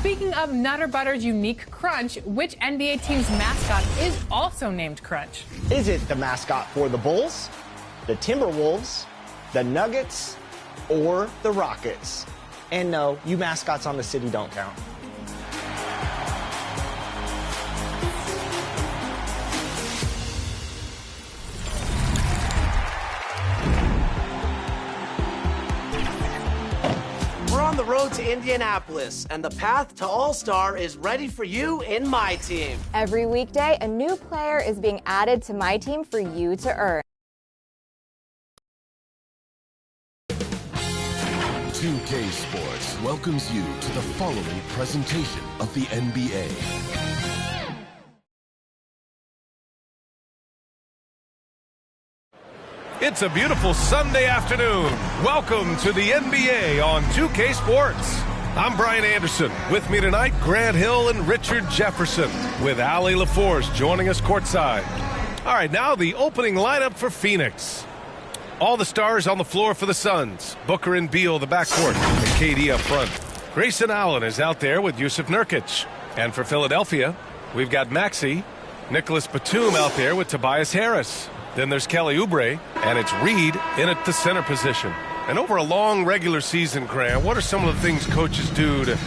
Speaking of Nutter Butter's unique crunch, which NBA team's mascot is also named Crunch? Is it the mascot for the Bulls, the Timberwolves, the Nuggets, or the Rockets? And no, you mascots on the city don't count. We're on the road to Indianapolis, and the path to All-Star is ready for you in my team. Every weekday, a new player is being added to my team for you to earn. 2K Sports welcomes you to the following presentation of the NBA. It's a beautiful Sunday afternoon. Welcome to the NBA on 2K Sports. I'm Brian Anderson. With me tonight, Grant Hill and Richard Jefferson, with Allie LaForce joining us courtside. All right, now the opening lineup for Phoenix. All the stars on the floor for the Suns. Booker and Beal, the backcourt, and KD up front. Grayson Allen is out there with Yusuf Nurkic. And for Philadelphia, we've got Maxey, Nicholas Batum out there with Tobias Harris. Then there's Kelly Oubre, and it's Reed in at the center position. And over a long regular season, Grant, what are some of the things coaches do to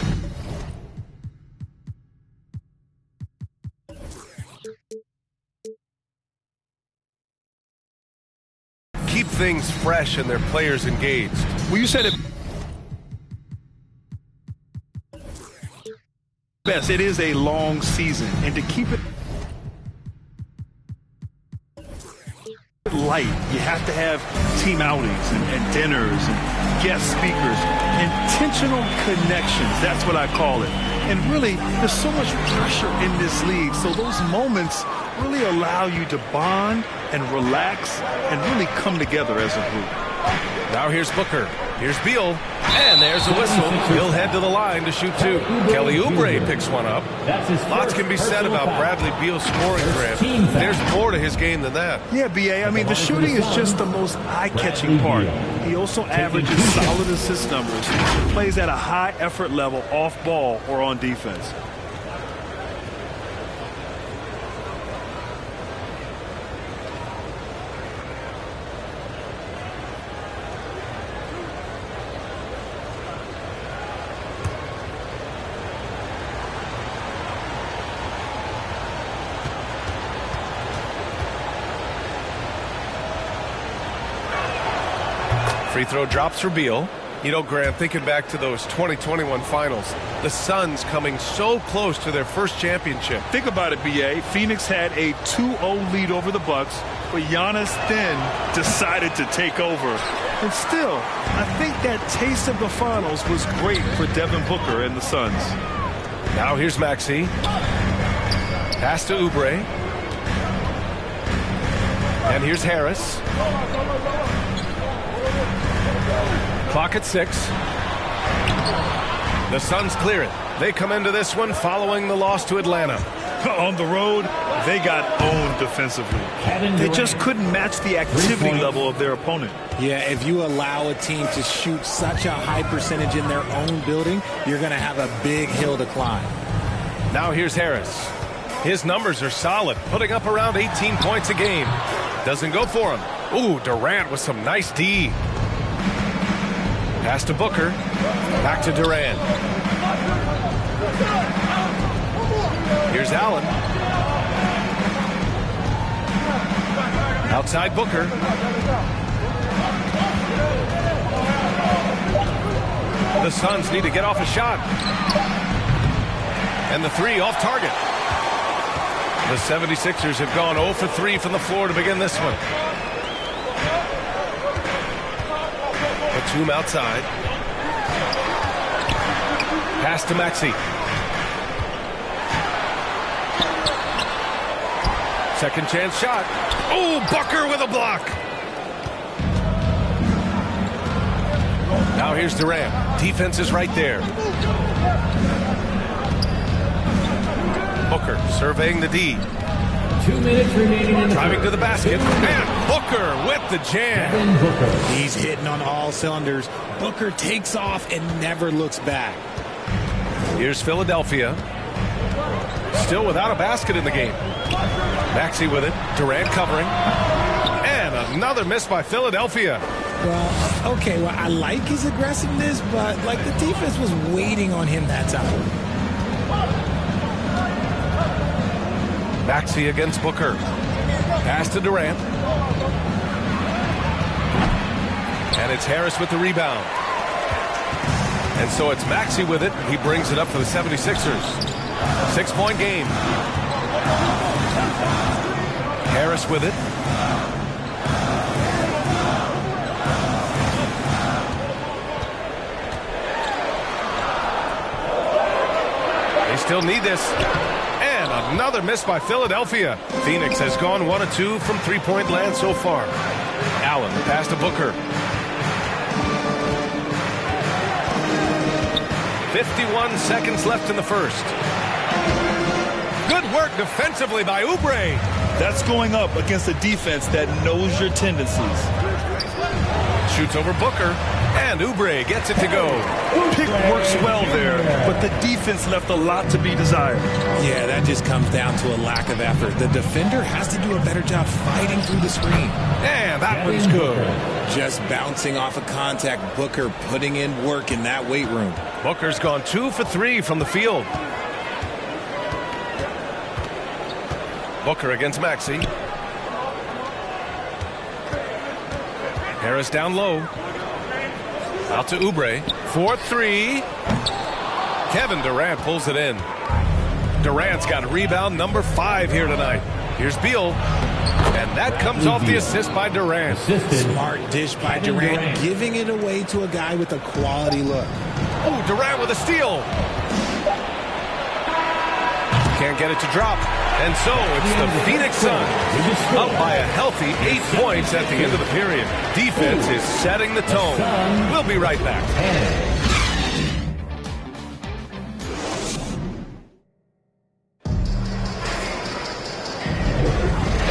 keep things fresh and their players engaged? Well, you said it best. It is a long season, and to keep it light, you have to have team outings and dinners and guest speakers, intentional connections. That's what I call it. And really, there's so much pressure in this league, so those moments really allow you to bond and relax and really come together as a group. Now here's Booker. Here's Beal. And there's a whistle. He'll head to the line to shoot two. Kelly Oubre picks one up. Lots can be said about Bradley Beal's scoring, Grant. There's more to his game than that. Yeah, B.A., I mean, the shooting is just the most eye-catching part. He also averages solid assist numbers, plays at a high effort level off ball or on defense. Free throw drops for Beal. You know, Grant, thinking back to those 2021 finals, the Suns coming so close to their first championship. Think about it, B.A. Phoenix had a 2-0 lead over the Bucks, but Giannis then decided to take over. And still, I think that taste of the finals was great for Devin Booker and the Suns. Now here's Maxey. Pass to Oubre. And here's Harris. Clock at 6. The Suns clear it. They come into this one following the loss to Atlanta. On the road, they got owned defensively. They just couldn't match the activity level of their opponent. Yeah, if you allow a team to shoot such a high percentage in their own building, you're going to have a big hill to climb. Now here's Harris. His numbers are solid, putting up around 18 points a game. Doesn't go for him. Ooh, Durant with some nice D. Pass to Booker. Back to Durant. Here's Allen. Outside Booker. The Suns need to get off a shot. And the three off target. The 76ers have gone 0 for 3 from the floor to begin this one. Batum outside. Pass to Maxey. Second chance shot. Oh, Booker with a block. Now here's Durant. Defense is right there. Booker surveying the D. 2 minutes remaining in the driving to the basket. And Booker with the jam. He's hitting on all cylinders. Booker takes off and never looks back. Here's Philadelphia. Still without a basket in the game. Maxey with it. Durant covering. And another miss by Philadelphia. Well, okay, well, I like his aggressiveness, but like the defense was waiting on him that time. Maxey against Booker. Pass to Durant. And it's Harris with the rebound. And so it's Maxey with it. He brings it up for the 76ers. 6-point game. Harris with it. They still need this. And another miss by Philadelphia. Phoenix has gone 1 of 2 from three-point land so far. Allen, pass to Booker. 51 seconds left in the first. Good work defensively by Oubre. That's going up against a defense that knows your tendencies. Shoots over Booker, and Oubre gets it to go. Pick works well there, but the defense left a lot to be desired. Yeah, that just comes down to a lack of effort. The defender has to do a better job fighting through the screen. And that one's good. Just bouncing off of contact, Booker putting in work in that weight room. Booker's gone 2 for 3 from the field. Booker against Maxey. Harris down low. Out to Oubre. 4-3. Kevin Durant pulls it in. Durant's got rebound number 5 here tonight. Here's Beal. And that comes off the assist by Durant. Smart dish by Durant, giving it away to a guy with a quality look. Oh, Durant with a steal. Can't get it to drop. And so it's the Phoenix Suns up by a healthy 8 points at the end of the period. Defense is setting the tone. We'll be right back.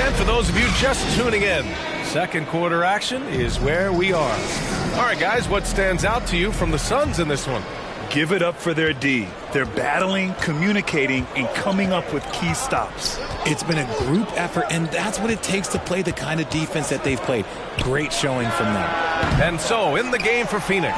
And for those of you just tuning in, second quarter action is where we are. All right, guys, what stands out to you from the Suns in this one? Give it up for their D. They're battling, communicating, and coming up with key stops. It's been a group effort, and that's what it takes to play the kind of defense that they've played. Great showing from them. And so, in the game for Phoenix,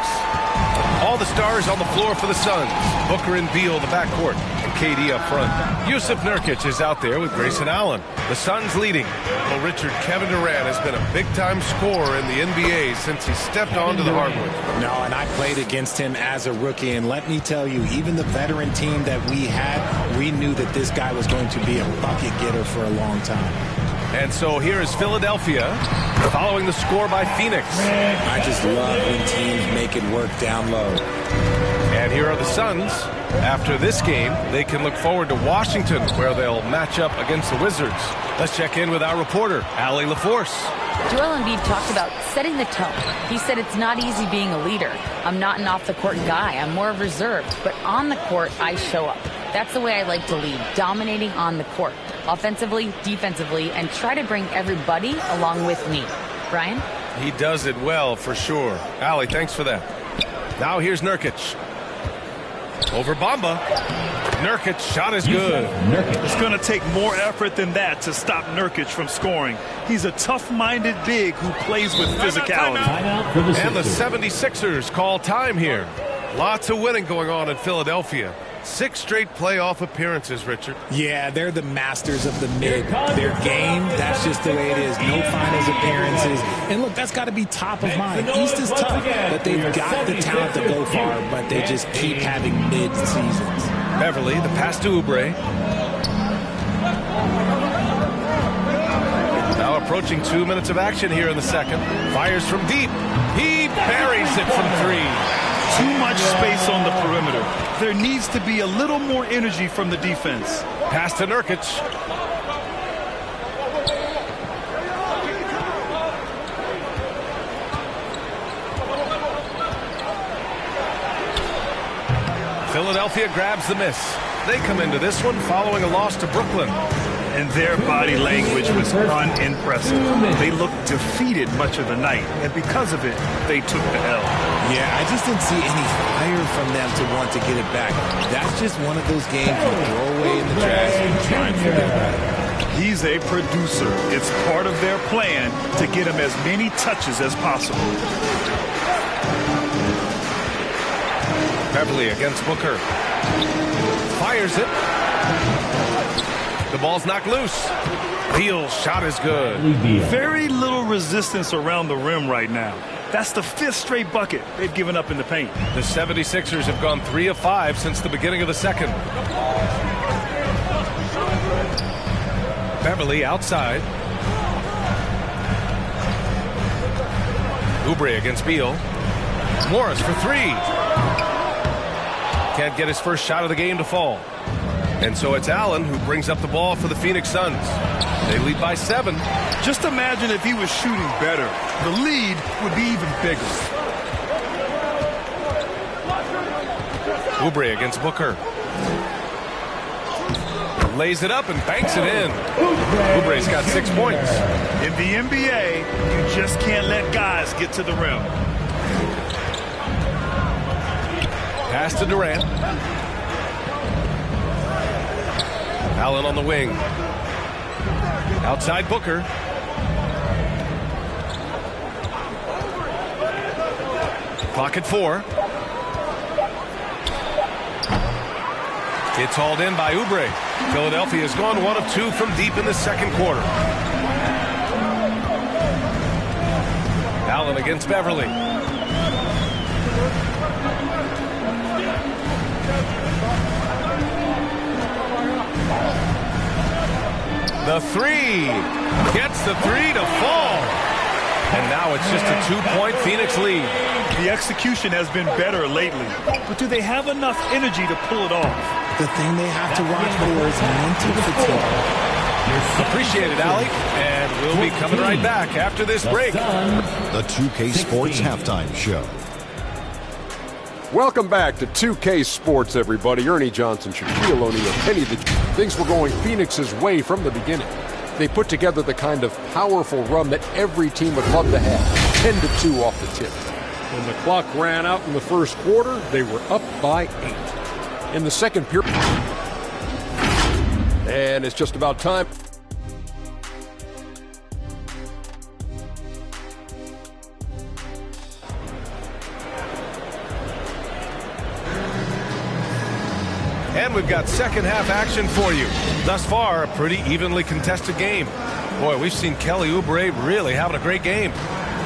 all the stars on the floor for the Suns. Booker and Beal, the backcourt, and KD up front. Yusuf Nurkic is out there with Grayson Allen. The Suns leading. Well, Richard, Kevin Durant has been a big-time scorer in the NBA since he stepped onto the hardwood. No, and I played against him as a rookie, and let me tell you, even the veteran team that we had, we knew that this guy was going to be a bucket getter for a long time. And so here is Philadelphia following the score by Phoenix. I just love when teams make it work down low. And here are the Suns. After this game, they can look forward to Washington, where they'll match up against the Wizards. Let's check in with our reporter, Allie LaForce. Joel Embiid talked about setting the tone. He said it's not easy being a leader. I'm not an off-the-court guy. I'm more reserved. But on the court, I show up. That's the way I like to lead, dominating on the court, offensively, defensively, and try to bring everybody along with me. Brian? He does it well, for sure. Allie, thanks for that. Now here's Nurkic. Over Bamba. Nurkic shot is good. It's going to take more effort than that to stop Nurkic from scoring. He's a tough-minded big who plays with physicality. And the 76ers call time here. Lots of winning going on in Philadelphia. 6 straight playoff appearances, Richard. Yeah, they're the masters of the mid. Their game, that's just the way it is. No finals appearances. And look, that's got to be top of mind. East is tough, but they've got the talent to go far, but they just keep having mid-seasons. Beverly, the pass to Oubre. Now approaching 2 minutes of action here in the second. Fires from deep. He buries it from 3. Too much space on the perimeter. There needs to be a little more energy from the defense. Pass to Nurkic. Philadelphia grabs the miss. They come into this one following a loss to Brooklyn. And their body language was unimpressive. They looked defeated much of the night, and because of it, they took the L. Yeah, I just didn't see any fire from them to want to get it back. That's just one of those games you throw away in the trash and try and forget about it. He's a producer. It's part of their plan to get him as many touches as possible. Beverly against Booker. Fires it. The ball's knocked loose. Beal's shot is good. Very little resistance around the rim right now. That's the 5th straight bucket they've given up in the paint. The 76ers have gone 3 of 5 since the beginning of the second. Beverly outside. Oubre against Beal. Morris for 3. Can't get his first shot of the game to fall. And so it's Allen who brings up the ball for the Phoenix Suns. They lead by 7. Just imagine if he was shooting better. The lead would be even bigger. Oubre against Booker. Lays it up and banks it in. Oubre's got 6 points. In the NBA, you just can't let guys get to the rim. Pass to Durant. Allen on the wing. Outside Booker. Clock at 4. It's hauled in by Oubre. Philadelphia has gone 1 of 2 from deep in the second quarter. Allen against Beverly. The 3. Gets the 3 to fall. And now it's just a 2-point Phoenix lead. The execution has been better lately. But do they have enough energy to pull it off? The thing they have to watch for is mental fatigue. Appreciate it, Allie. And we'll be coming right back after this break. The 2K Sports Halftime Show. Welcome back to 2K Sports, everybody. Ernie Johnson, Shaquille O'Neal, Penny the... Things were going Phoenix's way from the beginning. They put together the kind of powerful run that every team would love to have. 10-2 off the tip. When the clock ran out in the first quarter, they were up by 8. In the second period... And it's just about time... And we've got second half action for you. Thus far, a pretty evenly contested game. Boy, we've seen Kelly Oubre really having a great game.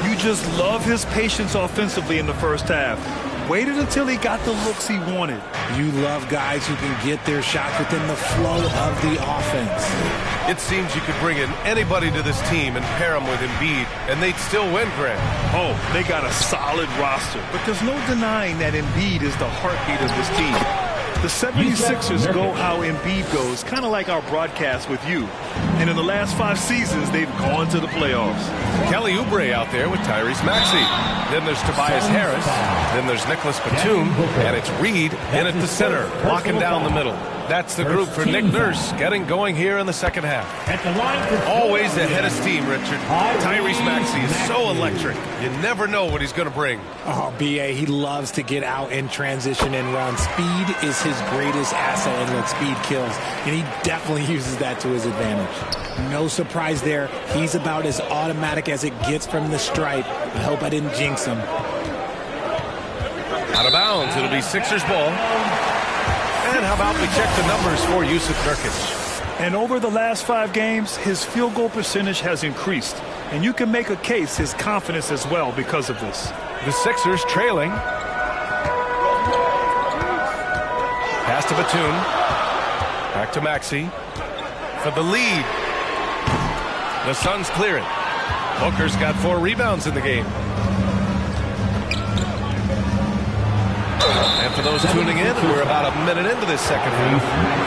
You just love his patience offensively in the first half. Waited until he got the looks he wanted. You love guys who can get their shots within the flow of the offense. It seems you could bring in anybody to this team and pair them with Embiid, and they'd still win, Grant. Oh, they got a solid roster, but there's no denying that Embiid is the heartbeat of this team. The 76ers go how Embiid goes, kind of like our broadcast with you. And in the last 5 seasons, they've gone to the playoffs. Kelly Oubre out there with Tyrese Maxey. Then there's Tobias Harris. Then there's Nicholas Batum. And it's Reed in at the center, locking down the middle. That's the group for Nick Nurse getting going here in the second half. Always ahead of steam, Richard. Tyrese Maxey is so electric. You never know what he's going to bring. Oh, B.A., he loves to get out in transition and run. Speed is his greatest asset, and look, speed kills. And he definitely uses that to his advantage. No surprise there. He's about as automatic as it gets from the stripe. I hope I didn't jinx him. Out of bounds. It'll be Sixers ball. And how about we check the numbers for Yusuf Nurkic? And over the last 5 games, his field goal percentage has increased. And you can make a case his confidence as well because of this. The Sixers trailing. Pass to Batum. Back to Maxey. For the lead. The Suns clear it. Booker's got 4 rebounds in the game. And for those tuning in, we're about a minute into this second half.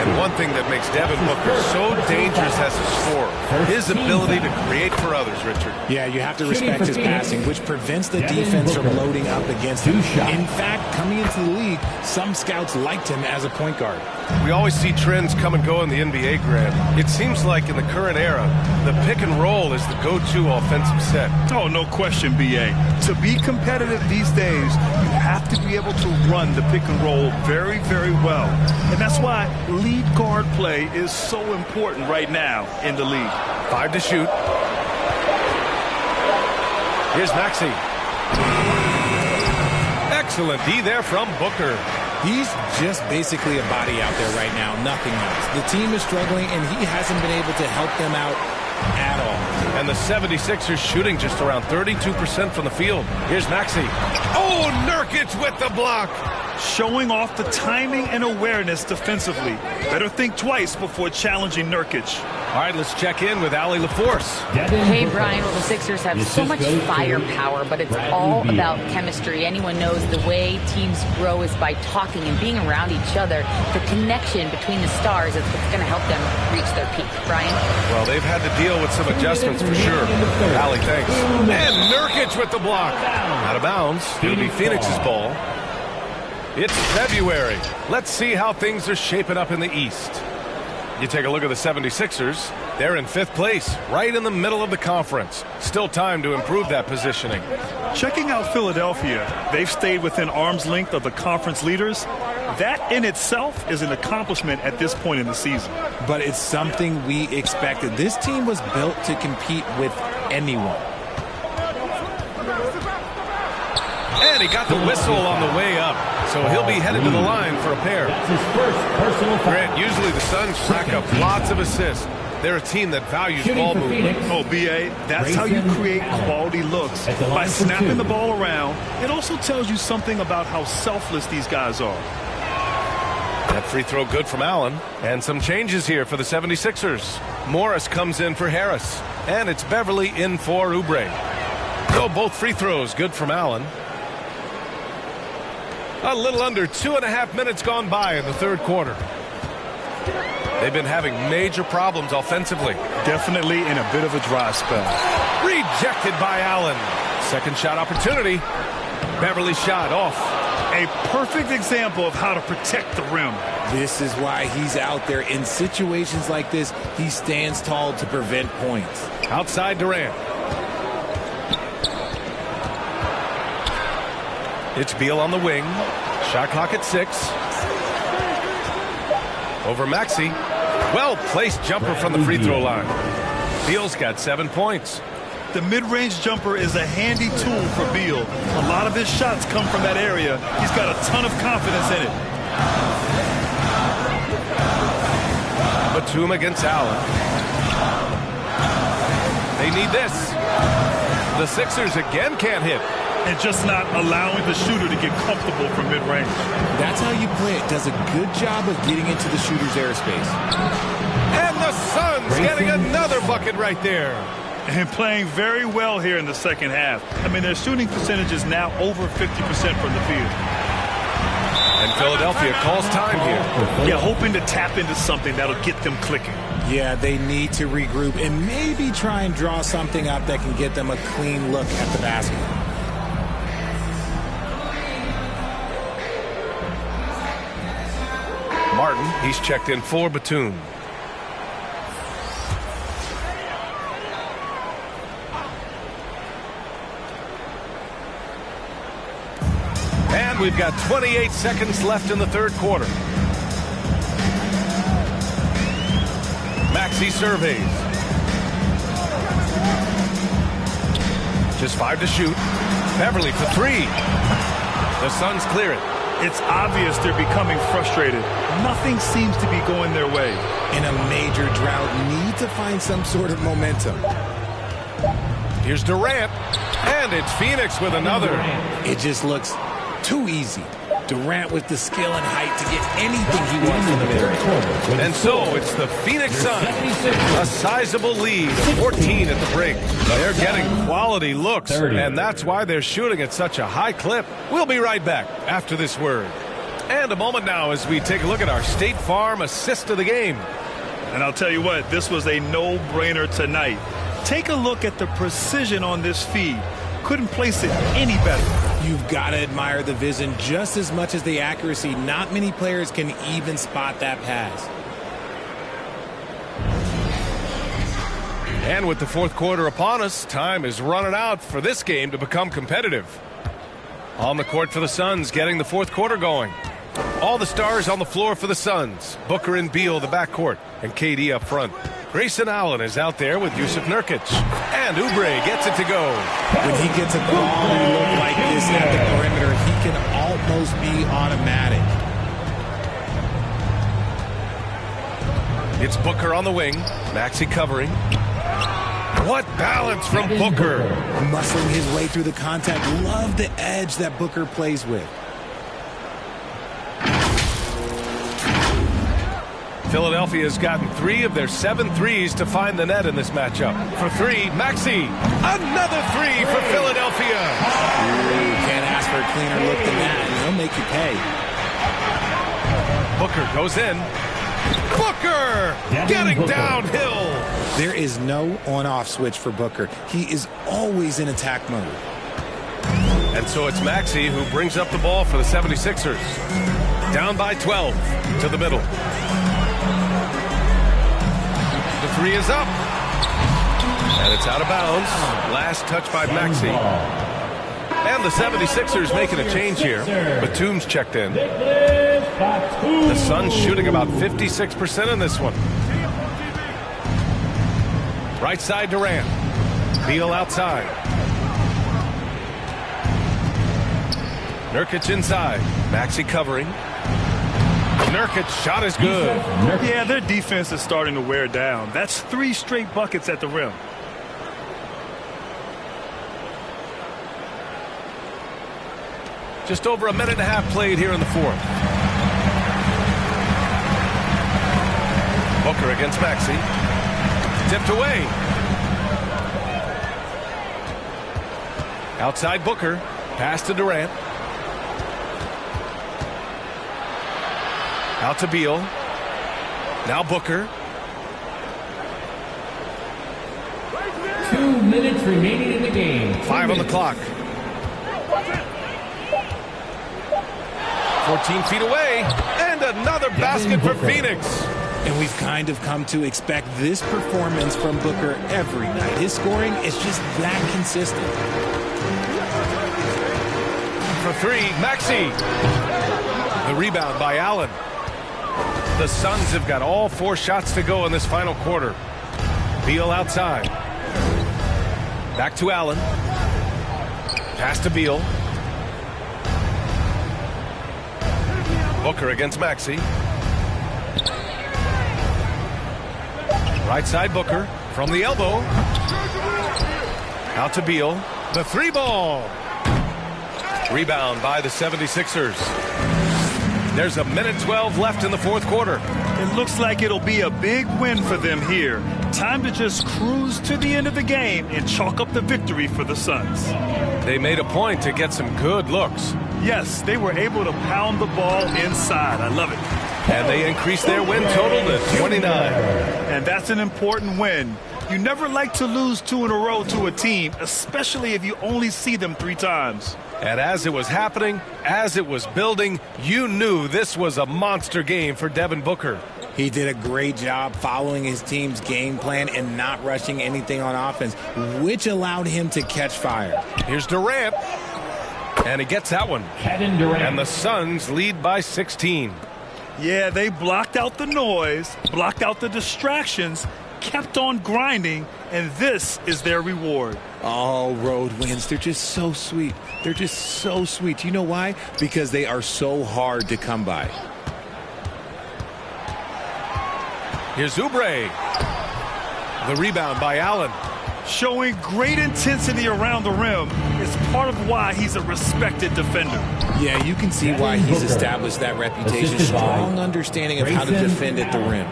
And one thing that makes Devin Booker so dangerous as a scorer, his ability to create for others, Richard. Yeah, you have to respect his passing, which prevents the defense from loading up against him. In fact, coming into the league, some scouts liked him as a point guard. We always see trends come and go in the NBA, Grant. It seems like in the current era, the pick and roll is the go-to offensive set. Oh, no question, B.A. To be competitive these days, you have to be able to run the pick and roll very, very well. And that's why lead guard play is so important right now in the league. 5 to shoot. Here's Maxey. Excellent D there from Booker. He's just basically a body out there right now, nothing else. The team is struggling, and he hasn't been able to help them out at all. And the 76ers shooting just around 32% from the field. Here's Maxey. Oh, Nurkic with the block. Showing off the timing and awareness defensively. Better think twice before challenging Nurkic. All right, let's check in with Allie LaForce. Hey, Brian, well, the Sixers have so much firepower, but it's all about chemistry. Anyone knows the way teams grow is by talking and being around each other. The connection between the stars is what's going to help them reach their peak. Brian? Well, they've had to deal with some adjustments for sure. Allie, thanks. And Nurkic with the block. Out of bounds. It'll be Phoenix's ball. It's February. Let's see how things are shaping up in the East. You take a look at the 76ers. They're in 5th place, right in the middle of the conference. Still time to improve that positioning. Checking out Philadelphia, they've stayed within arm's length of the conference leaders. That in itself is an accomplishment at this point in the season. But it's something we expected. This team was built to compete with anyone. And he got the whistle on the way up, so he'll be headed to the line for a pair. That's his first personal foul. Grant, usually the Suns rack up lots of assists. They're a team that values ball movement. Oh, B.A., that's how you create quality looks. By snapping the ball around, it also tells you something about how selfless these guys are. That free throw good from Allen. And some changes here for the 76ers. Morris comes in for Harris. And it's Beverly in for Oubre. So both free throws good from Allen. A little under 2.5 minutes gone by in the 3rd quarter. They've been having major problems offensively. Definitely in a bit of a dry spell. Rejected by Allen. Second shot opportunity. Beverly shot off. A perfect example of how to protect the rim. This is why he's out there. In situations like this, he stands tall to prevent points. Outside Durant. It's Beal on the wing. Shot clock at 6. Over Maxey. Well-placed jumper from the free throw line. Beal's got 7 points. The mid-range jumper is a handy tool for Beal. A lot of his shots come from that area. He's got a ton of confidence in it. Batum against Allen. They need this. The Sixers again can't hit. And just not allowing the shooter to get comfortable from mid-range. That's how you play it. Does a good job of getting into the shooter's airspace. And the Suns getting another bucket right there. And playing very well here in the second half. I mean, their shooting percentage is now over 50% from the field. And Philadelphia calls time here. Yeah, hoping to tap into something that'll get them clicking. Yeah, they need to regroup and maybe try and draw something up that can get them a clean look at the basket. Martin, he's checked in for Batum. And we've got 28 seconds left in the 3rd quarter. Maxey surveys. Just 5 to shoot. Beverly for 3. The Suns clear it. It's obvious they're becoming frustrated. Nothing seems to be going their way. In a major drought, need to find some sort of momentum. Here's Durant. And it's Phoenix with another. It just looks too easy. Durant with the skill and height to get anything he wants in the mid-range. And so it's the Phoenix Suns, a sizable lead of 14 at the break. They're getting quality looks, and that's why they're shooting at such a high clip. We'll be right back after this word. And a moment now as we take a look at our State Farm assist of the game. And I'll tell you what, this was a no-brainer tonight. Take a look at the precision on this feed. Couldn't place it any better. You've got to admire the vision just as much as the accuracy. Not many players can even spot that pass. And with the fourth quarter upon us, time is running out for this game to become competitive. On the court for the Suns, getting the fourth quarter going. All the stars on the floor for the Suns. Booker and Beal, the backcourt, and KD up front. Grayson Allen is out there with Yusuf Nurkic. And Oubre gets it to go. When he gets a quality look like this at the perimeter, he can almost be automatic. It's Booker on the wing. Maxey covering. What balance from Booker. Muscling his way through the contact. Love the edge that Booker plays with. Philadelphia's gotten 3 of their 7 threes to find the net in this matchup. For 3, Maxey. Another 3 for Philadelphia. Ooh, can't ask for a cleaner look than that, and he'll make you pay. Booker goes in. Booker getting downhill. There is no on-off switch for Booker. He is always in attack mode. And so it's Maxey who brings up the ball for the 76ers. Down by 12 to the middle. The 3 is up. And it's out of bounds. Last touch by Maxey. And the 76ers making a change here. Batum's checked in. The Suns shooting about 56% in this one. Right side Durant. Beal outside. Nurkic inside. Maxey covering. Nurkic shot is good. Yeah, their defense is starting to wear down. That's 3 straight buckets at the rim. Just over a minute and a half played here in the fourth. Booker against Maxey. Tipped away. Outside Booker. Pass to Durant. Out to Beal. Now Booker. 2 minutes remaining in the game. 5 on the clock. 14 feet away. And another basket for Phoenix. And we've kind of come to expect this performance from Booker every night. His scoring is just that consistent. For 3, Maxey. The rebound by Allen. The Suns have got all 4 shots to go in this final quarter. Beal outside. Back to Allen. Pass to Beal. Booker against Maxey. Right side Booker from the elbow. Out to Beal. The 3 ball. Rebound by the 76ers. There's a minute 12 left in the fourth quarter. It looks like it'll be a big win for them here. Time to just cruise to the end of the game and chalk up the victory for the Suns. They made a point to get some good looks. Yes, they were able to pound the ball inside. I love it. And they increased their win total to 29. And that's an important win. You never like to lose 2 in a row to a team, especially if you only see them 3 times. And as it was happening, as it was building, you knew this was a monster game for Devin Booker. He did a great job following his team's game plan and not rushing anything on offense, which allowed him to catch fire. Here's Durant. And he gets that one. Kevin Durant. And the Suns lead by 16. Yeah, they blocked out the noise, blocked out the distractions, kept on grinding, and this is their reward. Oh, road wins. They're just so sweet. They're just so sweet. You know why? Because they are so hard to come by. Here's Oubre. The rebound by Allen. Showing great intensity around the rim is part of why he's a respected defender. Yeah, you can see why he's established that reputation. Strong understanding of how to defend at the rim.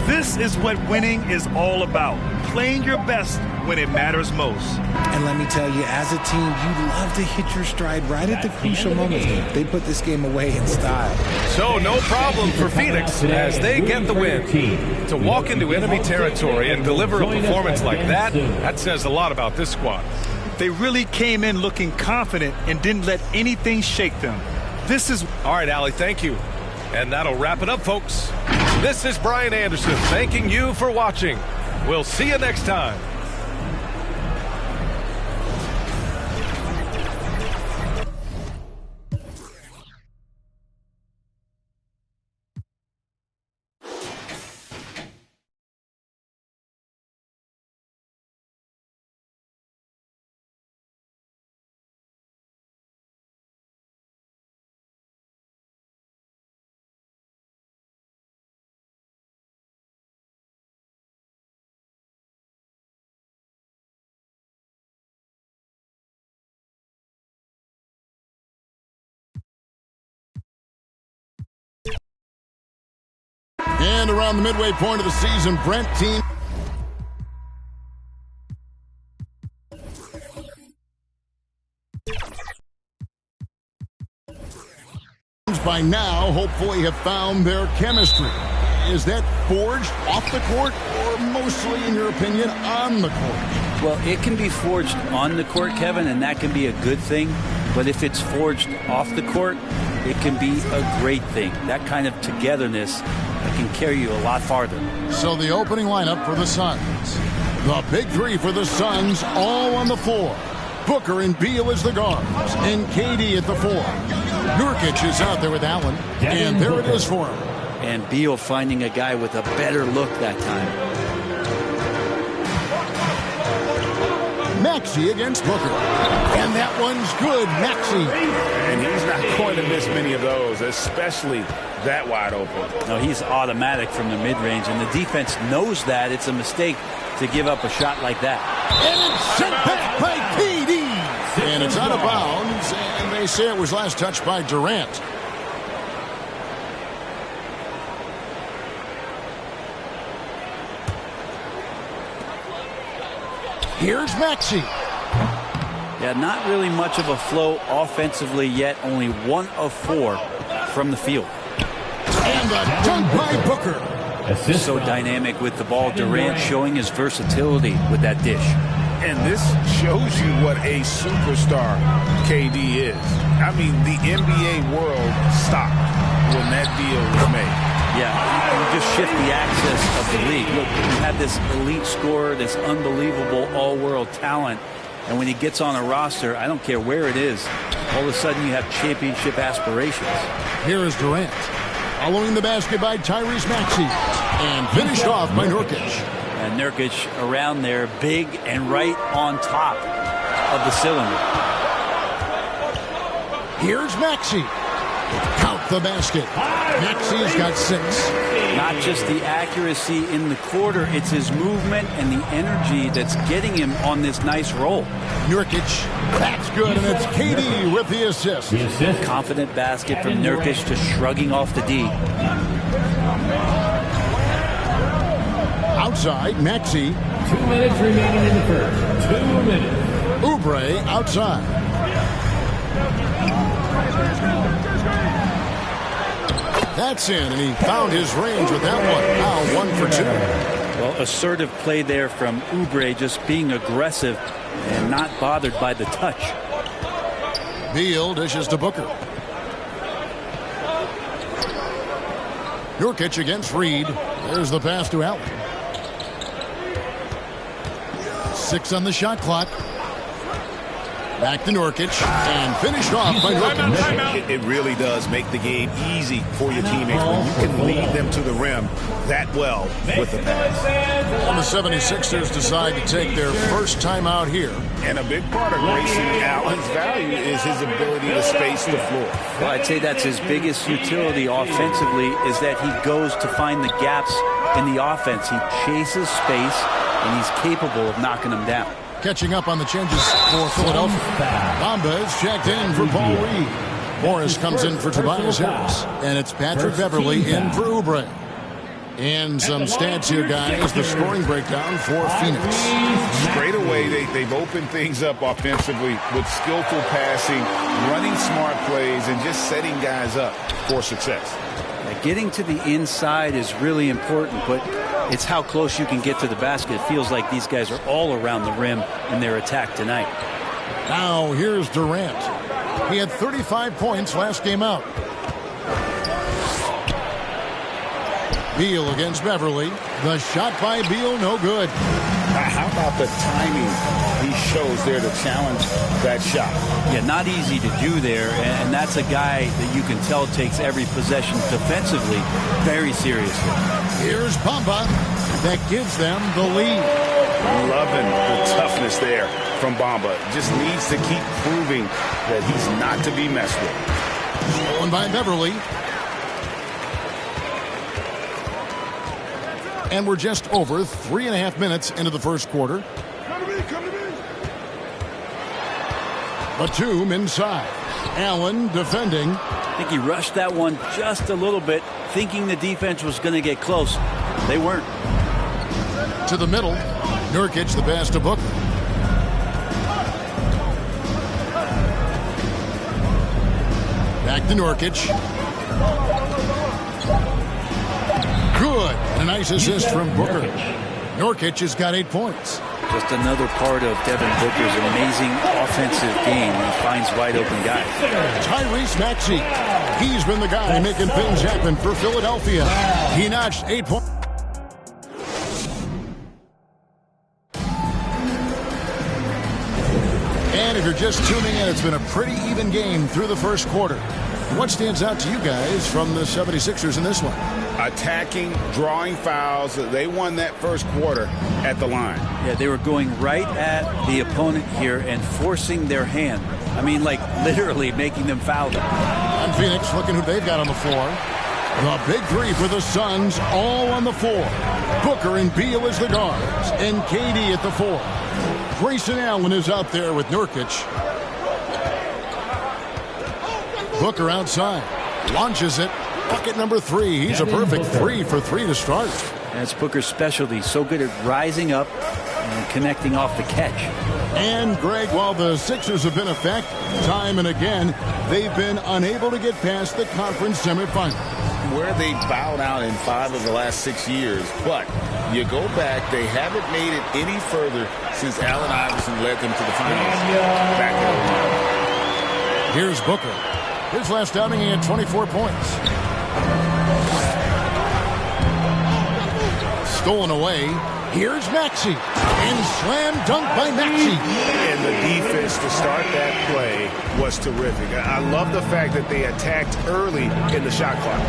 This is what winning is all about. Playing your best when it matters most. And let me tell you, as a team, you love to hit your stride right at the crucial moments. They put this game away in style. So no problem for Phoenix as they get the win. To walk into enemy territory and deliver a performance like that, that says a lot about this squad. They really came in looking confident and didn't let anything shake them. This is... All right, Allie, thank you. And that'll wrap it up, folks. This is Brian Anderson thanking you for watching. We'll see you next time. And around the midway point of the season, Brent team. By now, hopefully have found their chemistry. Is that forged off the court or mostly, in your opinion, on the court? Well, it can be forged on the court, Kevin, and that can be a good thing. But if it's forged off the court, it can be a great thing. That kind of togetherness can carry you a lot farther. So the opening lineup for the Suns. The big three for the Suns, all on the floor. Booker and Beal as the guards, and KD at the 4. Nurkic is out there with Allen, and there it is for him. And Beal finding a guy with a better look that time. Maxey against Booker. And that one's good, Maxey. And he's not going to miss many of those, especially that wide open. No, he's automatic from the mid-range, and the defense knows that. It's a mistake to give up a shot like that. And it's sent back by KD. And it's out of bounds, and they say it was last touched by Durant. Here's Maxey. Yeah, not really much of a flow offensively yet. Only 1 of 4 from the field. And a dunk by Booker. So dynamic with the ball. Durant showing his versatility with that dish. And this shows you what a superstar KD is. I mean, the NBA world stopped when that deal was made. Yeah, you just shift the axis of the league. Look, you have this elite scorer, this unbelievable all-world talent, and when he gets on a roster, I don't care where it is, all of a sudden you have championship aspirations. Here is Durant. Following the basket by Tyrese Maxey. And finished off by Nurkic. And Nurkic around there, big and right on top of the cylinder. Here's Maxey. Count the basket. Maxey's got 6. Not just the accuracy in the quarter, it's his movement and the energy that's getting him on this nice roll. Nurkic, that's good, and it's KD with the assist. Confident basket from Nurkic, just shrugging off the D. Outside, Maxey. 2 minutes remaining in the first. 2 minutes. Oubre outside. That's in, and he found his range with that one. Now 1 for 2. Well, assertive play there from Oubre, just being aggressive and not bothered by the touch. Beal dishes to Booker. Nurkic against Reed. There's the pass to Allen. 6 on the shot clock. Back to Nurkic, and finished off by Nurkic. It really does make the game easy for your teammates when you can lead them to the rim that well with the pass. And the 76ers decide to take their first time out here. And a big part of Grayson Allen's value is his ability to space the floor. Well, I'd say that's his biggest utility offensively, is that he goes to find the gaps in the offense. He chases space, and he's capable of knocking them down. Catching up on the changes for Philadelphia. Bamba is checked in for Paul Reed. Morris comes in for Tobias Harris. And it's Patrick Beverly in for Oubre. And some stats here, guys. The scoring breakdown for Phoenix. Straight away, they've opened things up offensively with skillful passing, running smart plays, and just setting guys up for success. Getting to the inside is really important, but it's how close you can get to the basket. It feels like these guys are all around the rim in their attack tonight. Now here's Durant. He had 35 points last game out. Beal against Beverly. The shot by Beal, no good. How about the timing he shows there to challenge that shot? Yeah, not easy to do there, and that's a guy that you can tell takes every possession defensively very seriously. Here's Bamba. That gives them the lead. Loving the toughness there from Bamba. Just needs to keep proving that he's not to be messed with. Stolen by Beverly. And we're just over 3.5 minutes into the first quarter. Batum inside. Allen defending. I think he rushed that one just a little bit, thinking the defense was going to get close. They weren't. To the middle. Nurkic the pass to Booker. Back to Nurkic. Good. A nice assist from Booker. Nurkic has got 8 points. Just another part of Devin Booker's amazing offensive game. He finds wide open guys. Tyrese Maxey. He's been the guy making things happen for Philadelphia. He notched 8 points. And if you're just tuning in, it's been a pretty even game through the first quarter. What stands out to you guys from the 76ers in this one? Attacking, drawing fouls. They won that first quarter at the line. Yeah, they were going right at the opponent here and forcing their hand. I mean, like literally making them foul them. And Phoenix looking who they've got on the floor. The big three for the Suns, all on the floor. Booker and Beal as the guards, and KD at the 4. Grayson Allen is out there with Nurkic. Booker outside, launches it. Bucket number 3. He's a perfect 3 for 3 to start. That's Booker's specialty. So good at rising up and connecting off the catch. And, Greg, while the Sixers have been a fact, time and again, they've been unable to get past the conference semifinal. Where they bowed out in 5 of the last 6 years. But you go back, they haven't made it any further since Allen Iverson led them to the finals. Back there. Here's Booker. His last outing, he had 24 points. Stolen away. Here's Maxey. And slam dunk by Maxey. And the defense to start that play was terrific. I love the fact that they attacked early in the shot clock.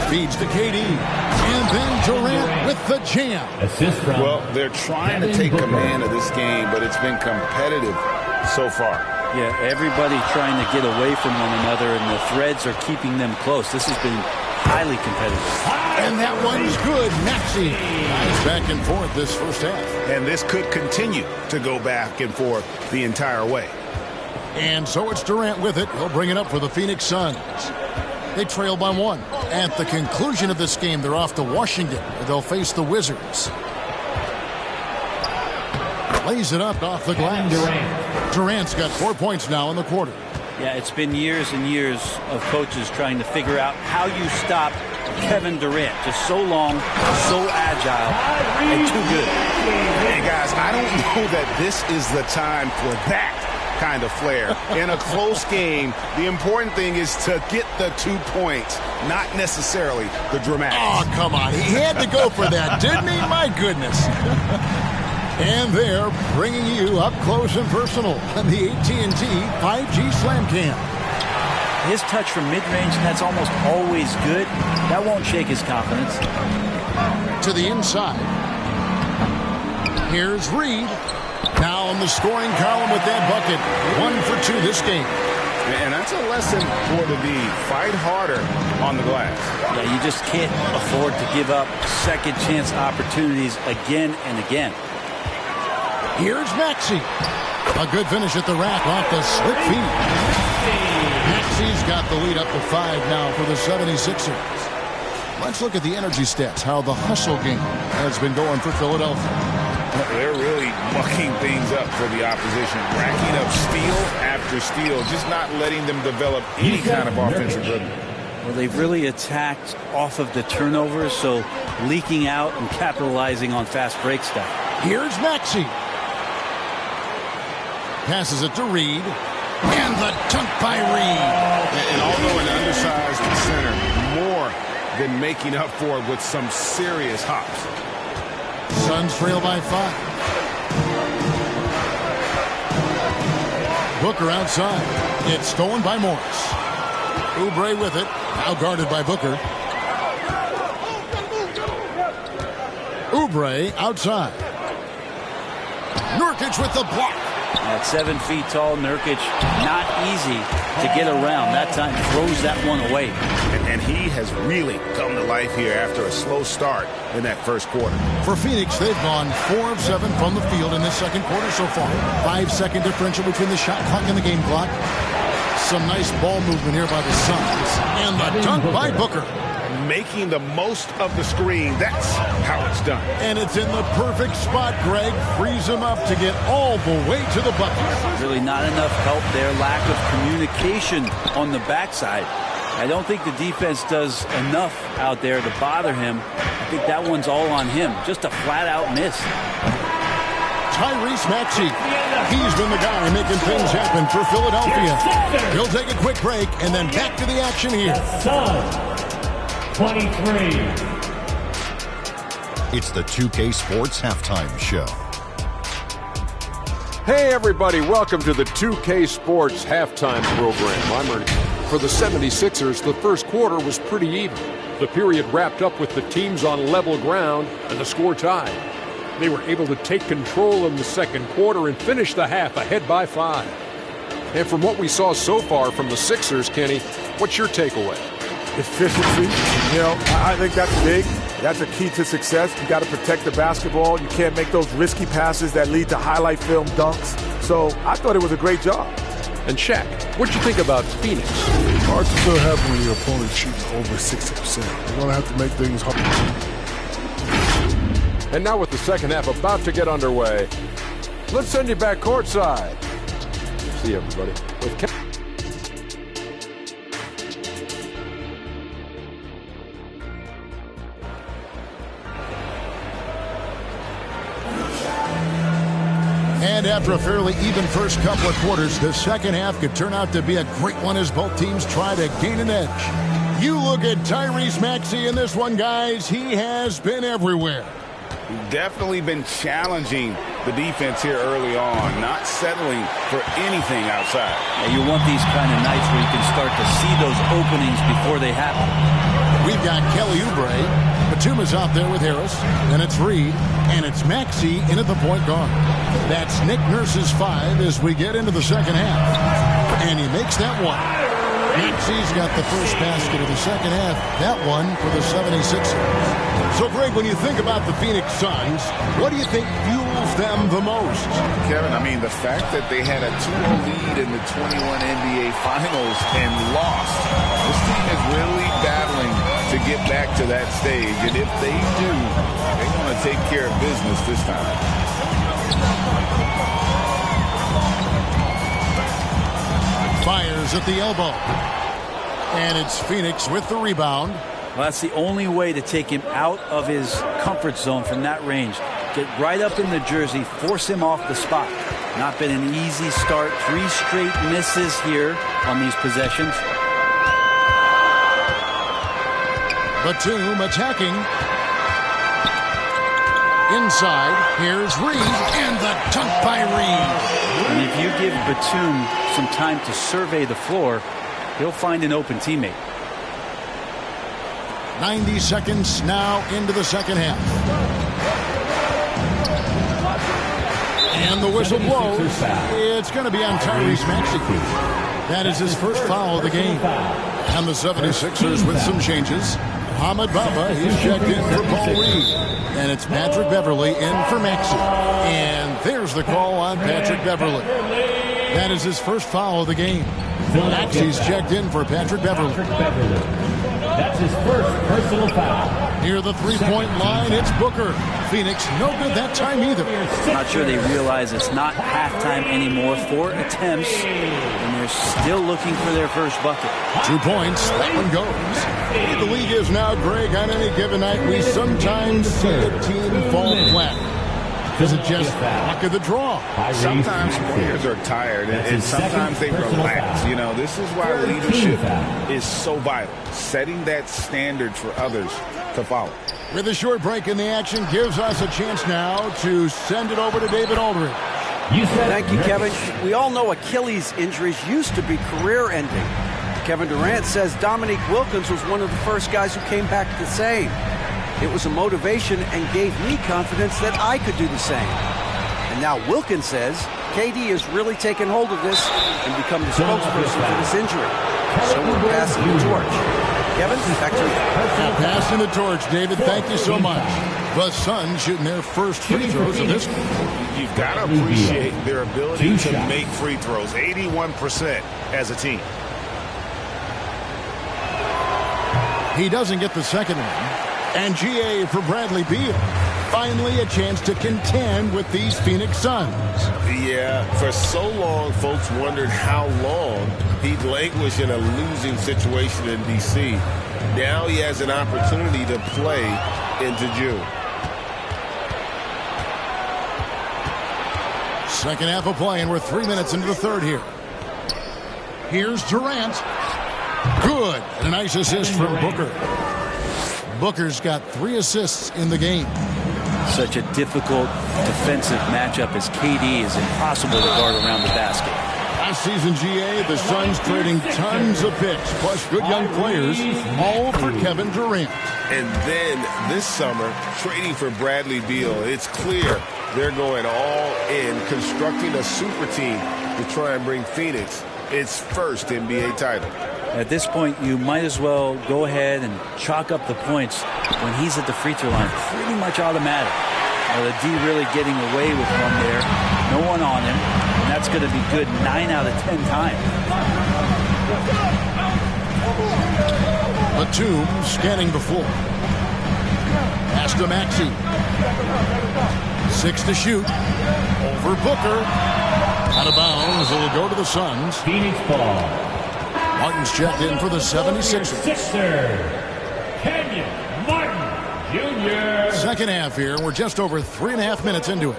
Feeds to KD. And then Durant with the jam. Well, they're trying to take command of this game, but it's been competitive so far. Yeah, everybody trying to get away from one another, and the threads are keeping them close. This has been highly competitive. And that one's good. Maxey. Nice back and forth this first half. And this could continue to go back and forth the entire way. And so it's Durant with it. He'll bring it up for the Phoenix Suns. They trail by 1. At the conclusion of this game, they're off to Washington, where they'll face the Wizards. Lays it up off the glass. Durant's got 4 points now in the quarter. Yeah, it's been years and years of coaches trying to figure out how you stop Kevin Durant. Just so long, so agile, and too good. Hey, guys, I don't know that this is the time for that kind of flair. In a close game, the important thing is to get the 2 points, not necessarily the dramatics. Oh, come on. He had to go for that, didn't he? My goodness. And they're bringing you up close and personal on the AT&T 5G Slam Cam. His touch from mid-range, that's almost always good. That won't shake his confidence. To the inside. Here's Reed. Now in the scoring column with that bucket. 1 for 2 this game. And that's a lesson for the D. Fight harder on the glass. Yeah, you just can't afford to give up second chance opportunities again and again. Here's Maxey. A good finish at the rack off the slip feed. Maxey's got the lead up to 5 now for the 76ers. Let's look at the energy stats, how the hustle game has been going for Philadelphia. They're really mucking things up for the opposition, racking up steal after steal, just not letting them develop any kind of offensive rhythm. Well, they've really attacked off of the turnovers, so leaking out and capitalizing on fast break stuff. Here's Maxey. Passes it to Reed. And the dunk by Reed. And although an undersized center, more than making up for it with some serious hops. Suns trail by 5. Booker outside. It's stolen by Morris. Oubre with it. Now guarded by Booker. Oubre outside. Nurkic with the block. At 7 feet tall, Nurkic, not easy to get around. That time throws that one away. And he has really come to life here after a slow start in that first quarter. For Phoenix, they've gone 4 of 7 from the field in this second quarter so far. 5-second differential between the shot clock and the game clock. Some nice ball movement here by the Suns. And the dunk by Booker. Making the most of the screen. That's how it's done. And it's in the perfect spot, Greg. Frees him up to get all the way to the bucket. Really not enough help there. Lack of communication on the backside. I don't think the defense does enough out there to bother him. I think that one's all on him. Just a flat-out miss. Tyrese Maxey. He's been the guy making things happen for Philadelphia. He'll take a quick break and then back to the action here. 23. It's the 2K Sports Halftime Show. Hey everybody, welcome to the 2K Sports Halftime Program. I'm Ernie. For the 76ers, the first quarter was pretty even. The period wrapped up with the teams on level ground and the score tied. They were able to take control in the second quarter and finish the half ahead by 5. And from what we saw so far from the Sixers, Kenny, what's your takeaway? Efficiency. I think that's big. That's a key to success. You got to protect the basketball. You can't make those risky passes that lead to highlight film dunks. So I thought it was a great job. And Shaq, what'd you think about Phoenix? Hard to feel happy when your opponent's shooting over 60%. You're going to have to make things hard. And now with the second half about to get underway, let's send you back courtside. See you, everybody. With And after a fairly even first couple of quarters, the second half could turn out to be a great one as both teams try to gain an edge. You look at Tyrese Maxey in this one, guys. He has been everywhere. Definitely been challenging the defense here early on, not settling for anything outside. Yeah, you want these kind of nights where you can start to see those openings before they happen. We've got Kelly Oubre. Batuma's out there with Harris. Then it's Reed. And it's Maxey in at the point guard. That's Nick Nurse's 5 as we get into the second half. And he makes that one. Maxey's got the first basket of the second half. That one for the 76ers. So, Greg, when you think about the Phoenix Suns, what do you think fuels them the most? Kevin, I mean, the fact that they had a 2-0 lead in the 21 NBA Finals and lost. This team is really battling to get back to that stage. And if they do, they're going to take care of business this time. Fires at the elbow. And it's Phoenix with the rebound. Well, that's the only way to take him out of his comfort zone from that range. Get right up in the jersey, force him off the spot. Not been an easy start. 3 straight misses here on these possessions. Batum attacking. Inside, here's Reed, and the dunk by Reed. And if you give Batum some time to survey the floor, he'll find an open teammate. 90 seconds now into the second half. And the whistle blows. It's going to be on Tyrese Maxey. That is his first foul of the game. And the 76ers with some changes. Hamid Baba is checked in for Paul Reed. And it's Patrick Beverley in for Maxey. And there's the call on Patrick Beverley. That is his first foul of the game. Maxey's checked in for Patrick Beverley. That's his first personal foul. Near the three-point line, it's Booker. Phoenix, no good that time either. Not sure they realize it's not halftime anymore. 4 attempts, and they're still looking for their first bucket. 2 points, that one goes. The league is now, Greg, on any given night, we sometimes see a team fall flat. Is it just luck of the draw? Sometimes players are tired, and sometimes they relax. You know, this is why leadership is so vital, setting that standard for others to follow. With a short break in the action, gives us a chance now to send it over to David Aldridge. Thank you, Kevin. We all know Achilles injuries used to be career-ending. Kevin Durant says Dominique Wilkins was one of the first guys who came back the same. It was a motivation and gave me confidence that I could do the same. And now Wilkins says KD has really taken hold of this and become the spokesperson for this injury. So we're passing the torch. Kevin, back to you. Passing the torch, David. Thank you so much. The Suns shooting their first free throws of this. You've got to appreciate their ability to make free throws. 81% as a team. He doesn't get the second one. And GA for Bradley Beal. Finally a chance to contend with these Phoenix Suns. Yeah, for so long, folks wondered how long he'd languish in a losing situation in D.C. Now he has an opportunity to play into June. Second half of play, and we're 3 minutes into the third here. Here's Durant. Good. And a nice assist from Booker. Booker's got 3 assists in the game. Such a difficult defensive matchup as KD is impossible to guard around the basket. Last season, GA, the Suns trading tons of picks, plus good young players, all for Kevin Durant. And then this summer, trading for Bradley Beal. It's clear they're going all in, constructing a super team to try and bring Phoenix its first NBA title. At this point, you might as well go ahead and chalk up the points when he's at the free throw line. Pretty much automatic. The D really getting away with one there. No one on him. And that's going to be good 9 out of 10 times. Batum scanning the floor. Pass to Maxey. 6 to shoot. Over Booker. Out of bounds. It'll go to the Suns. Phoenix ball. Martin's checked in for the 76ers. Kenyon Martin Jr. Second half here. We're just over 3.5 minutes into it.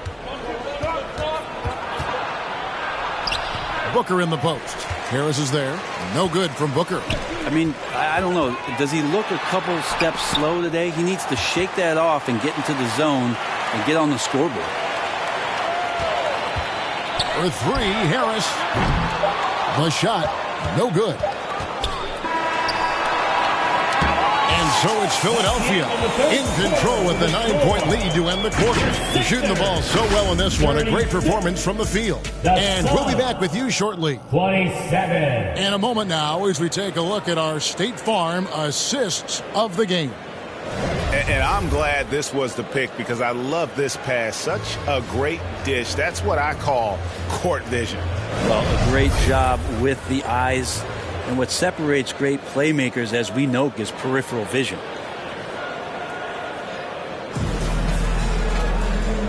Booker in the post. Harris is there. No good from Booker. I mean, I don't know. Does he look a couple steps slow today? He needs to shake that off and get into the zone and get on the scoreboard. For 3, Harris. The shot. No good. And so it's Philadelphia in control with the 9-point lead to end the quarter. Shooting the ball so well in this one. A great performance from the field. And we'll be back with you shortly. 27. In a moment now as we take a look at our State Farm assists of the game. And I'm glad this was the pick because I love this pass. Such a great dish. That's what I call court vision. Well, a great job with the eyes. And what separates great playmakers, as we know, is peripheral vision.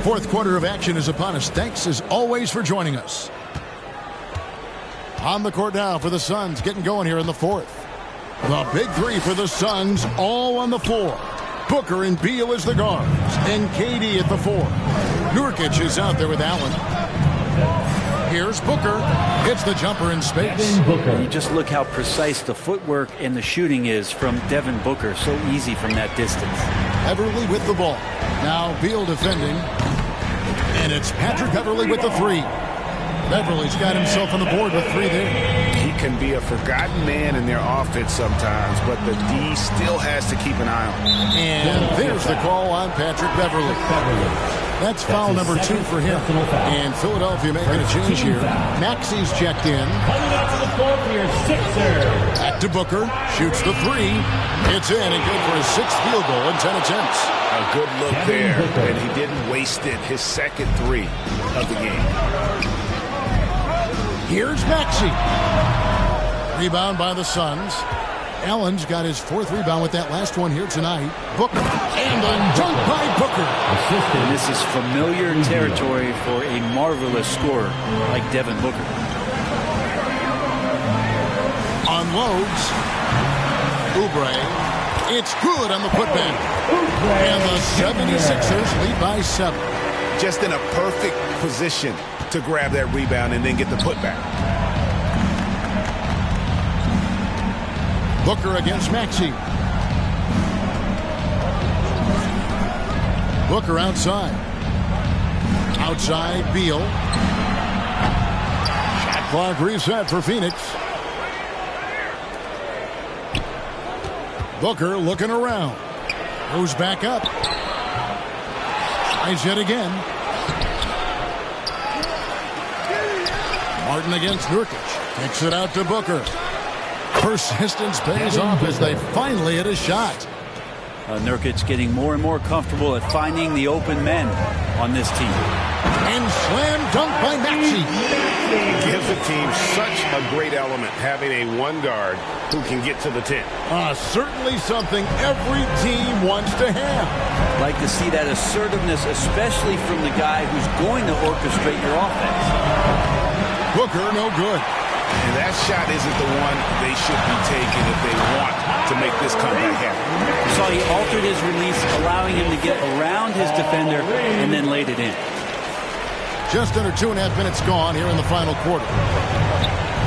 Fourth quarter of action is upon us. Thanks as always for joining us. On the court now for the Suns, getting going here in the fourth. The big 3 for the Suns, all on the floor. Booker and Beal as the guards, and KD at the 4. Nurkic is out there with Allen. Here's Booker. Hits the jumper in space. You just look how precise the footwork and the shooting is from Devin Booker. So easy from that distance. Beverly with the ball. Now Beal defending. And it's Patrick Beverly with the 3. Beverly's got himself on the board with 3 there. He can be a forgotten man in their offense sometimes, but the D still has to keep an eye on him. And there's the call on Patrick Beverly. That's foul number 2 for him. And Philadelphia making a change here. Maxey's checked in. Back to Booker. Shoots the 3. It's in and good for his 6th field goal in 10 attempts. A good look there, and he didn't waste it. His second 3 of the game. Here's Maxey. Rebound by the Suns. Allen's got his 4th rebound with that last one here tonight. Booker. And a dunk by Booker. And this is familiar territory for a marvelous scorer like Devin Booker. Unloads. Oubre. It's good on the putback. And the 76ers lead by 7. just in a perfect position to grab that rebound and then get the putback. Booker against Maxey. Booker outside. Outside, Beal. Shot clock reset for Phoenix. Booker looking around. Goes back up. Tries yet again. Martin against Nurkic. Kicks it out to Booker. Persistence pays off as they finally hit a shot. Nurkic getting more and more comfortable at finding the open men on this team. And slam dunk by Maxey. Gives the team such a great element, having a one guard who can get to the 10. Certainly something every team wants to have. Like to see that assertiveness, especially from the guy who's going to orchestrate your offense. Booker, no good. And that shot isn't the one they should be taking if they want to make this comeback happen. So he altered his release, allowing him to get around his defender and then laid it in. Just under 2.5 minutes gone here in the final quarter.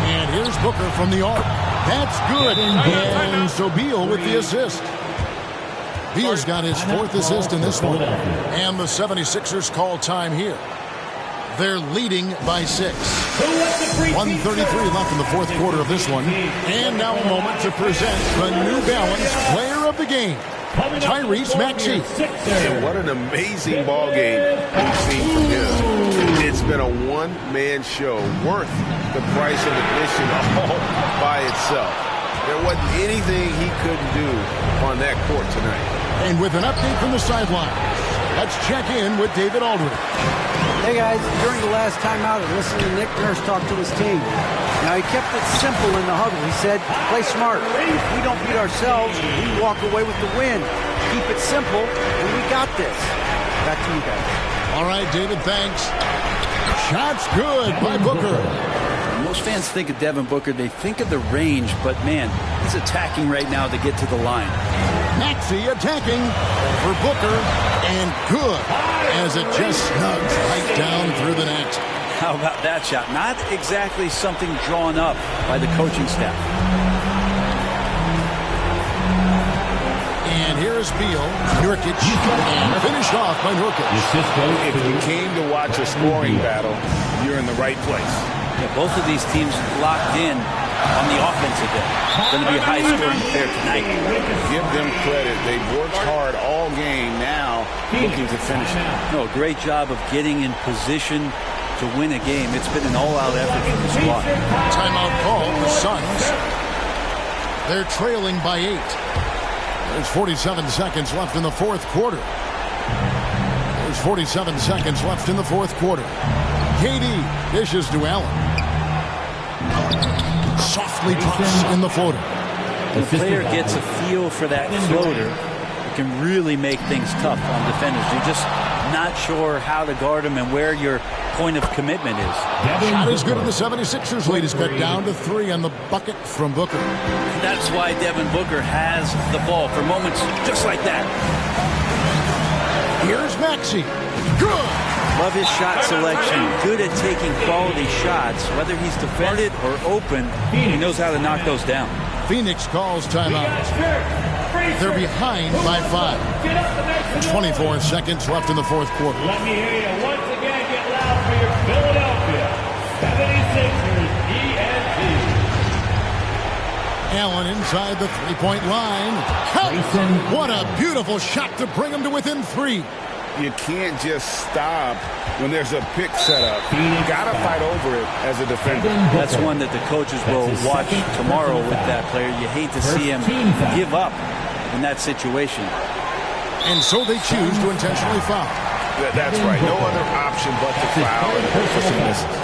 And here's Booker from the arc. That's good. And so Beal with the assist. Beal's got his 4th assist in this one. And the 76ers call time here. They're leading by 6. 1:33 left in the 4th quarter of this one. And now a moment to present the New Balance Player of the Game, Tyrese Maxey. And what an amazing ball game we've seen from him. It's been a one-man show worth the price of admission all by itself. There wasn't anything he couldn't do on that court tonight. And with an update from the sideline, let's check in with David Aldridge. Hey guys, during the last timeout, I listened to Nick Nurse talk to his team. Now he kept it simple in the huddle. He said, play smart. If we don't beat ourselves, we walk away with the win. Keep it simple, and we got this. Back to you guys. All right, David, thanks. Shot's good by Booker. Most fans think of Devin Booker, they think of the range, but man, he's attacking right now to get to the line. Maxey attacking for Booker, and good as it just snugs right down through the net. How about that shot? Not exactly something drawn up by the coaching staff. And here's Beal, Nurkic, and finished off by Nurkic. If you came to watch a scoring battle, you're in the right place. Yeah, both of these teams locked in on the offensive end. Going to be a high-scoring affair tonight. Give them credit. They've worked hard all game, now looking to finish it. No, great job of getting in position to win a game. It's been an all-out effort from the squad. Timeout call, the Suns. They're trailing by 8. There's 47 seconds left in the 4th quarter. There's 47 seconds left in the 4th quarter. KD dishes to Allen. Softly puts in the floater. The player gets a feel for that floater. It can really make things tough on defenders. You're just not sure how to guard them and where your point of commitment is. Shot is good, and the 76ers lead is cut down to 3 on the bucket from Booker. That's why Devin Booker has the ball for moments just like that. Here's Maxey. Good. Love his shot selection. Good at taking quality shots. Whether he's defended or open, he knows how to knock those down. Phoenix calls timeout. They're behind by 5. 24 seconds left in the 4th quarter. Let me hear you once again get loud for your Philadelphia 76ers ENT. Allen inside the three-point line. What a beautiful shot to bring him to within 3. You can't just stop when there's a pick set up. You got to fight over it as a defender. That's one that the coaches will watch tomorrow with that player. You hate to see him give up in that situation. And so they choose to intentionally foul. That's right. No other option but to foul and hope for some misses.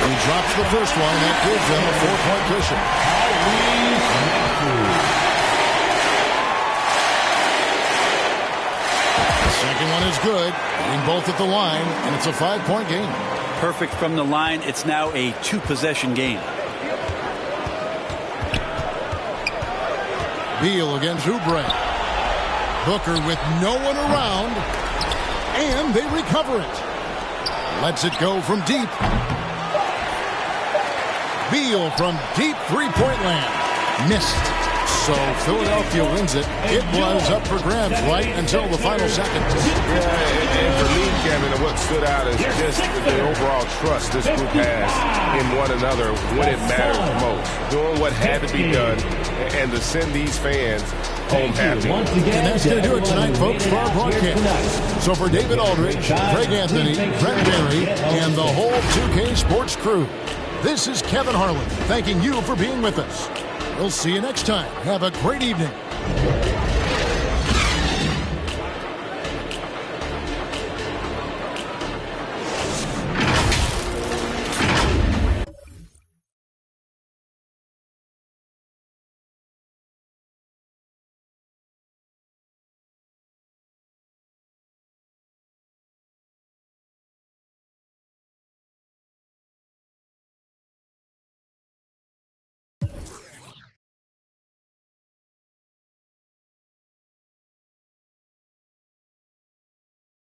He drops the first one. That gives them a 4-point cushion. Second one is good. Getting both at the line, and it's a 5-point game. Perfect from the line. It's now a 2-possession game. Beal against Oubre. Booker with no one around, and they recover it. Lets it go from deep. Beal from deep three-point land. Missed. So Philadelphia wins it. It was up for grabs right until the final seconds. Yeah, and for me, Kevin, what stood out is just the overall trust this group has in one another when it matters most. Doing what had to be done and to send these fans home happy. And that's going to do it tonight, folks, for our broadcast. So for David Aldridge, Craig Anthony, Brett Berry, and the whole 2K Sports crew, this is Kevin Harlan thanking you for being with us. We'll see you next time. Have a great evening.